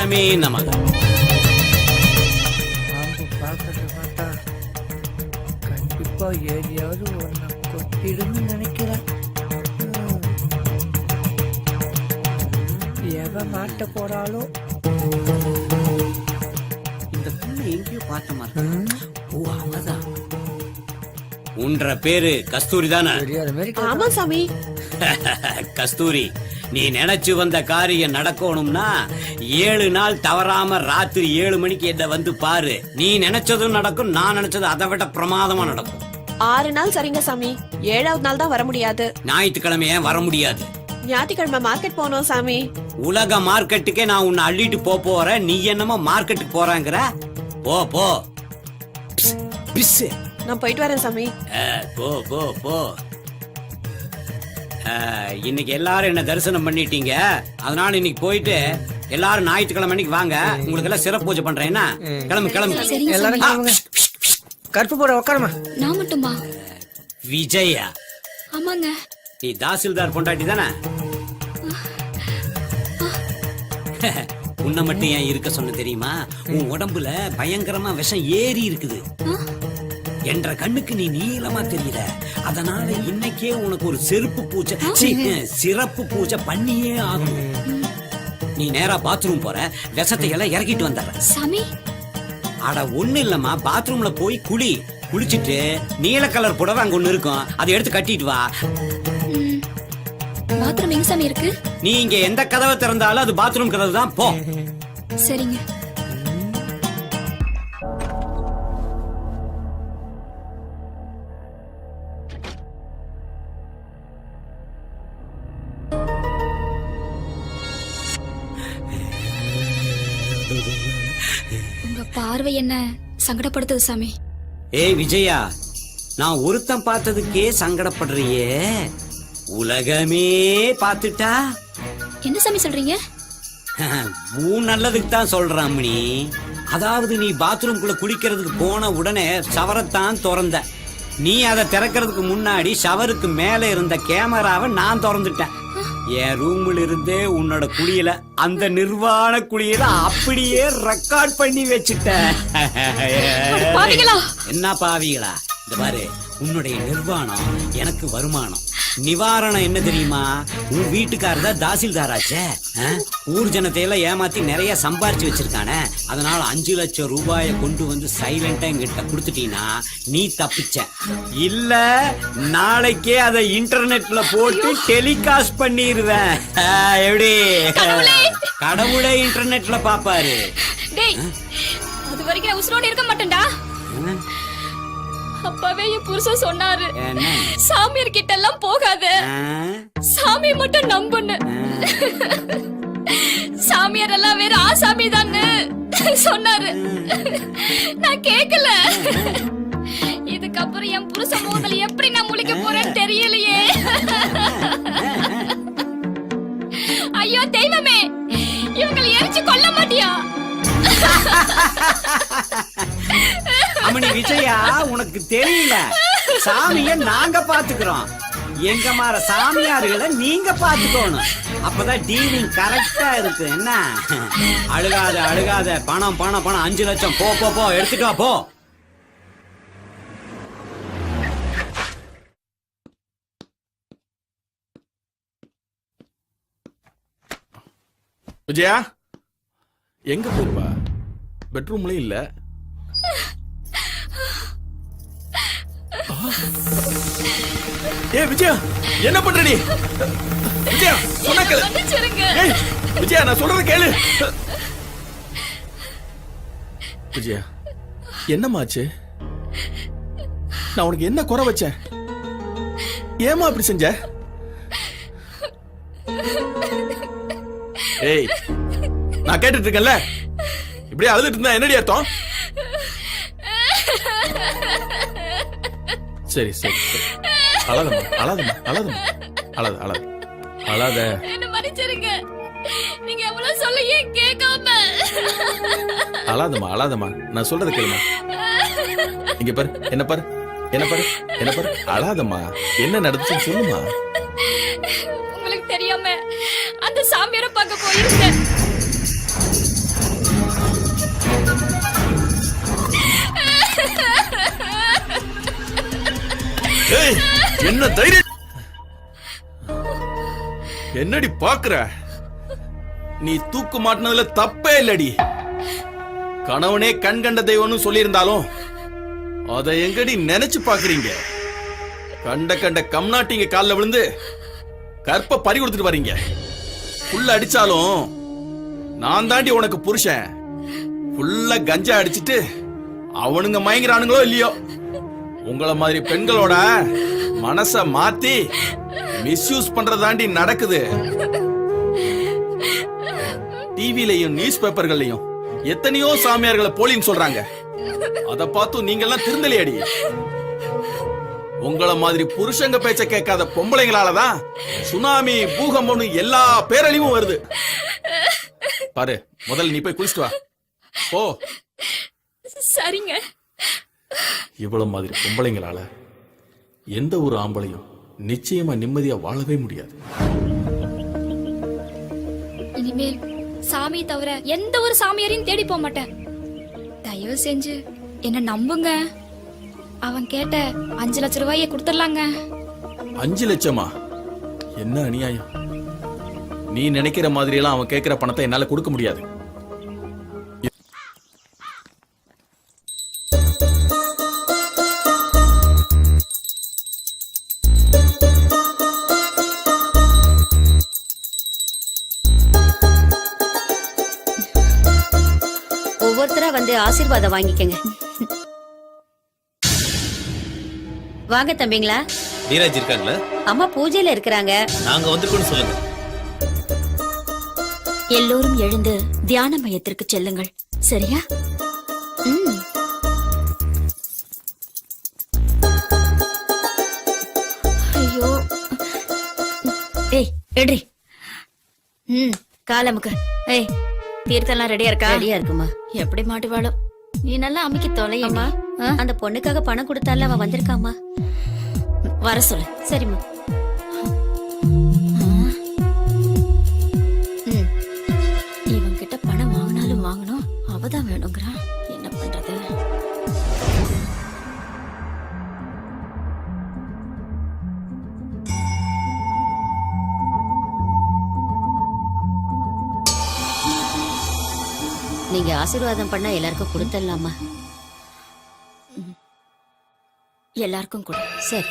குருப்பிரமே நமக. பார்த்தா கண்டிப்பா ஏரியாவது ஒன்ன கொத்திடுன்னு நினைக்கிறேன். எவ மாட்ட போறாளோ. இந்த பொண்ணு எங்கேயோ பார்த்த மாதிரி. ஓ அவதான். உன்ற பேரு கஸ்தூரி தானே? ஆமா சாமி. கஸ்தூரி, நீ நினைச்சு வந்த காரியம் நடக்கணும்னா 7 நாள் தவறாம ராத்திரி 7 மணிக்கு என்ன வந்து பாரு. நீ நினைச்சதும் நடக்கும், நான் நினைச்சது அதை விட பிரமாதமா நடக்கும். 6 நாள் சரிங்க சாமி. 7வது நாள் தான் வர முடியாது. ஞாயிற்றுக்கிழமை ஏன் வர முடியாது? ஞாயிற்றுக்கிழமை மார்க்கெட் போனோம் சாமி. உலக மார்க்கெட்டுக்கே நான் உன்னை அள்ளிட்டு போறேன், நீ என்னமோ மார்க்கெட்டுக்கு போறாங்கிற? போ போ. நான் போயிட்டு வரேன் சாமி. போ போ போ. இன்னைக்கு எல்லாரும் என்ன தரிசனம் பண்ணிட்டீங்க, அதனால இன்னைக்கு போயிட்டு எல்லாரும் ஞாயிற்றுக்கிழமை அன்னைக்கு வாங்க, உங்களுக்கு எல்லாம் சிறப்பு பூஜை பண்றேன். என்ன கிளம்பு கிளம்பு எல்லாரும் கருப்பு போட உட்காருமா. நான் மட்டுமா? விஜயா? ஆமாங்க. நீ தாசில்தார் பொண்டாட்டி தானே? உன்னை மட்டும் ஏன் இருக்க சொன்ன தெரியுமா? உன் உடம்புல பயங்கரமா விஷம் ஏறி இருக்குது. என்ற கண்ணுக்கு நீ நீளமா தெரியல, அதனால இன்னைக்கே உனக்கு ஒரு செருப்பு பூஜை, சிறப்பு பூஜை பண்ணியே ஆகும். நீ நேரா பாத்ரூம் போற, விஷத்தை எல்லாம் இறக்கிட்டு வந்துடுற. சாமி, அட ஒண்ணு இல்லம்மா, பாத்ரூம்ல போய் குளிச்சிட்டு நீல கலர் புடவை அங்க ஒண்ணு இருக்கும், அதை எடுத்து கட்டிட்டு வா. பாத்ரூம் எங்க சாமி இருக்கு? நீ இங்க எந்த கதவை திறந்தாலும் அது பாத்ரூம் கதவு தான். போ. சரிங்க. உங்க பார்வை என்ன சங்கடப்படுத்துது சாமி? ஏய் விஜயா, நான் ஒருத்தன் பார்த்ததுக்கே சங்கடப்படுறியே, உலகமே பார்த்துட்டா? என்ன சாமி சொல்றீங்க? உன் நல்லதுக்கு தான் சொல்றான் அம்மணி. அதாவது நீ பாத்ரூம்குள்ள குளிக்கிறதுக்கு போன உடனே ஷவரைத்தான் திறந்த. நீ அதை திறக்கிறதுக்கு முன்னாடி ஷவருக்கு மேல இருந்த கேமராவை நான் திறந்துட்டேன். என் ரூம்ல இருந்தே உன்னோட குளியல, அந்த நிர்வாண குளியல அப்படியே ரெக்கார்ட் பண்ணி வச்சுட்டேன். என்ன பாவிகளா? இந்த பாரு, உன்னுடைய நிர்வாணம் எனக்கு வருமானம், நிவாரணம் என்ன தெரியுமா? உன் வீட்டுக்காரர் தான் தாசில்தாராச்சே. ஊர் ஜனத்தையெல்லாம் ஏமாத்தி நிறைய சம்பாரிச்சு வச்சிருக்கானே, அதனால 5 லட்சம் ரூபாயை கொண்டு வந்து சைலண்டா என்கிட்ட கொடுத்துட்டீங்கன்னா நீ தப்பிச்ச. இல்ல நாளைக்கே அதை இன்டர்நெட்ல போட்டு டெலிகாஸ்ட் பண்ணிடுவேன். எப்படி? கடவுளே இன்டர்நெட்ல பாப்பாரு. அது வரைக்கும் நான் உசுரோட இருக்க மாட்டேன்டா. அப்பவே என் புருஷன் சொன்னாரு, சாமியார் கிட்ட எல்லாம் போகாத, சாமி மட்டும் நம்புன்னு. சாமியார் எல்லாம் வேற ஆசாமி தான்னு சொன்னாரு. நான் கேக்கல. இதுக்கப்புறம் என் புருஷன் மோதல் எப்படி நான் முழிக்க போறேன்னு தெரியலையே. ஐயோ தெய்வமே, இவங்களை எரிச்சு கொல்ல மாட்டியா? அம்மணி விஜயா, உனக்கு தெரியல, சாமிய நாங்க பாத்துக்கிறோம். எங்க மாற சாமியார்களை நீங்க பாத்துக்கணும், அப்பதான் டீலிங் கரெக்டா இருக்கு. என்ன அழுகாத அழுகாத, பணம் பணம் பணம் 5 லட்சம் போ போ போ, எடுத்துட்டு வா போ. விஜயா எங்க போயிருப்பா? பெட்ரூம்லயும் இல்ல. ஏ விஜயா, என்ன பண்ற நீ? விஜயா சொன்னா கேளு. ஏய் விஜயா, நான் சொல்றத கேளு. விஜயா, என்னமாச்சு? நான் உனக்கு என்ன குறை வச்சேன்? ஏமா அப்படி செஞ்ச? ஏய், நான் கேட்டுட்டு இருக்கேன்ல, இப்படியே அழுதுட்டு இருந்தா என்னடி அர்த்தம்? சரி சரி அழாதம்மா அழாதம்மா அழாதம்மா அழாத அழாத அழாத. என்ன மன்னிச்சிருங்க, நீங்க எவ்வளவு சொல்லியே கேட்காம. அழாதம்மா அழாதம்மா, நான் சொல்றத கேளுமா. இங்க பாரு, என்ன பாரு, என்ன பாரு, என்ன பாரு, அழாதம்மா. என்ன நடந்துச்சுன்னு சொல்லுமா. உங்களுக்கு தெரியாம அந்த சாமியாரை பார்க்க போயிருந்தேன். என்ன தைரியம்? என்னடி பாக்குற? நீ தூக்கு மாட்டினதுல தப்பே இல்லடி. கணவனே கண் கண்ட தெய்வம்னு சொல்லியிருந்தாலும் அதை எங்கடி நினைச்சு பாக்குறீங்க? கண்ட கண்ட கம்நாட்டிங்க கால்ல விழுந்து கற்ப பறி கொடுத்துட்டு வரீங்க. புல்ல அடிச்சாலும் நான் தாண்டி உனக்கு புருஷன். புல்ல கஞ்சா அடிச்சிட்டு அவனுங்க மயங்குறானுங்களோ இல்லையோ, உங்களை மாதிரி பெண்களோட மனச மாத்தி மிஸ்யூஸ் பண்றதாண்டி நடக்குது. டிவிலையும் நியூஸ் பேப்பர்கள்லயும் எத்தனையோ சாமியார்களை போலின்னு சொல்றாங்க. அத பார்த்து நீங்க எல்லாம் திருந்தலையடி. உங்கள மாதிரி புருஷங்க பேச்ச கேட்காத பொம்பளைங்களாலதான் சுனாமி பூகம்பம்னு எல்லா பேரழிவும் வருது. பாரு, முதல்ல நீ போய் குளிச்சுட்டு வா போ. சரிங்க. இவ்வளவு மாதிரி பொம்பளைங்களால எந்த ஒரு ஆம்பளையும் நிச்சயமா நிம்மதியா வாழவே முடியாது. இனிமேல் சாமி தவிர எந்த ஒரு சாமியாரையும் தேடி போக மாட்டேன். தயவு செஞ்சு என்ன நம்புங்க. அவன் கேட்ட 5 லட்சம் ரூபாயை கொடுத்துடலாங்க. 5 லட்சமா? என்ன அநியாயம்! நீ நினைக்கிற மாதிரி எல்லாம் அவன் கேட்கிற பணத்தை என்னால கொடுக்க முடியாது. ஒவ்வொருத்தரா வந்து ஆசீர்வாதம் வாங்கிக்கங்க. வாங்க தம்பிங்களா. நீராஜ் இருக்காங்களா? அம்மா பூஜையில இருக்கிறாங்க. நாங்க வந்திருக்கோம்னு சொல்லுங்க. எல்லோரும் எழுந்து தியான மையத்திற்கு செல்லுங்கள். சரியா? ஐயோ, ஏய் எட்ரி. காலமுக்கு. ஏய், தீர்த்தெல்லாம் ரெடியா இருக்கா? ரெடியா இருக்குமா? எப்படி மாட்டுவாளோ. நீ நல்லா அமைக்க தொலையம்மா. அந்த பொண்ணுக்காக பணம் கொடுத்தால அவ வந்திருக்காமா. வர சொல்லு. சரிம்மா. இவன் கிட்ட பணம் வாங்கினாலும் வாங்கணும், அவதான் வேணுங்கிறான். என்ன பண்றது? நீங்க ஆசீர்வாதம் பண்ணா எல்லாருக்கும் கொடுத்துடலாமா? எல்லாருக்கும் கொடு. சரி.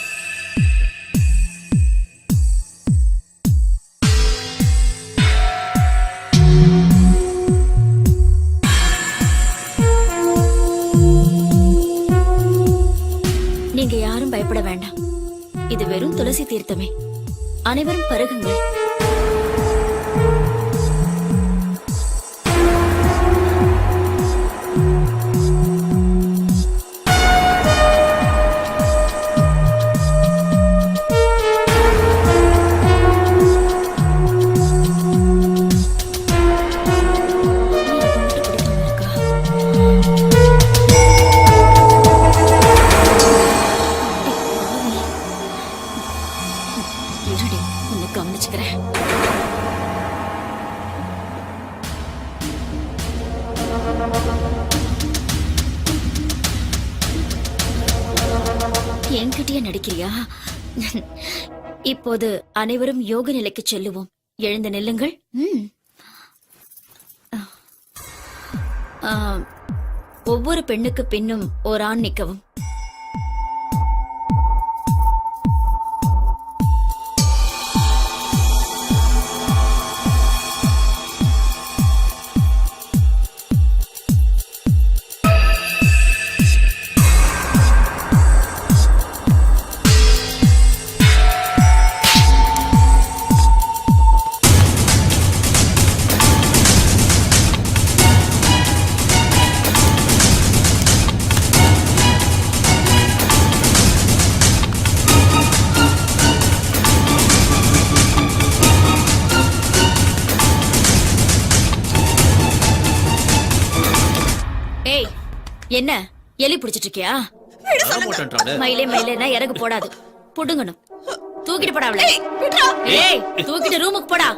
நீங்க யாரும் பயப்பட வேண்டாம். இது வெறும் துளசி தீர்த்தமே. அனைவரும் பருகுங்கள். இருடி, உன்னை கவனிச்சுக்கிறேன். என்கிட்டயே நடிக்கிறியா? இப்போது அனைவரும் யோக நிலைக்கு செல்லுவோம். எழுந்து நில்லுங்கள். ஒவ்வொரு பெண்ணுக்கு பின்னும் ஒரு ஆண் நிற்கவும். என்ன எலி பிடிச்சிட்டு இருக்கியா? மயிலே மயிலேனா இறகு போடாது, புடுங்கணும். தூக்கிட்டு போடா அவளை. ஏய், தூக்கிட்டு ரூமுக்கு போடா.